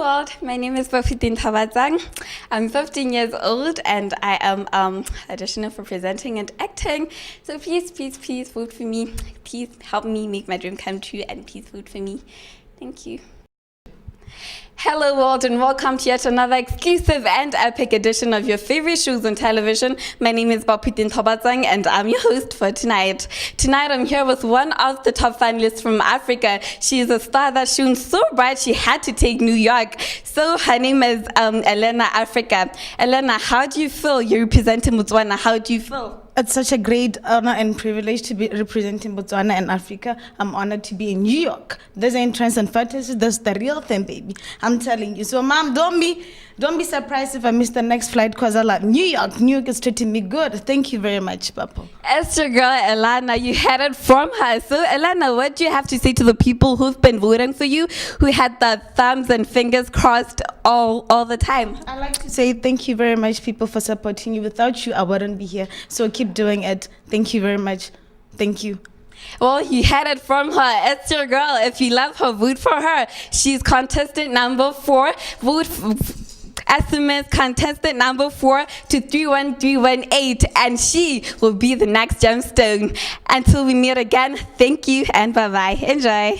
world, my name is Baphuting Nthobatsang. I'm 15 years old and I am auditioning for presenting and acting. So please vote for me. Please help me make my dream come true and please vote for me. Thank you. Hello world and welcome to yet another exclusive and epic edition of your favorite shows on television. My name is Baphuting Nthobatsang and I'm your host for tonight. Tonight I'm here with one of the top finalists from Africa. She is a star that shone so bright she had to take New York. So her name is Elena Africa. Elena, how do you feel? You're representing Botswana. How do you feel? It's such a great honor and privilege to be representing Botswana and Africa. I'm honored to be in New York. There's entrance and fantasy. That's the real thing, baby. I'm telling you. So, Mom, don't be surprised if I miss the next flight because I like New York. New York is treating me good. Thank you very much, Papa. As your girl, Elena, you had it from her. So, Elena, what do you have to say to the people who've been voting for you, who had the thumbs and fingers crossed all the time? I like to say thank you very much, people, for supporting you. Without you, I wouldn't be here. So keep doing it. Thank you very much. Thank you. Well, you had it from her. It's your girl. If you love her, vote for her. She's contestant number 4. SMS contestant number 4 to 31318, and she will be the next gemstone. Until we meet again, thank you and bye-bye. Enjoy.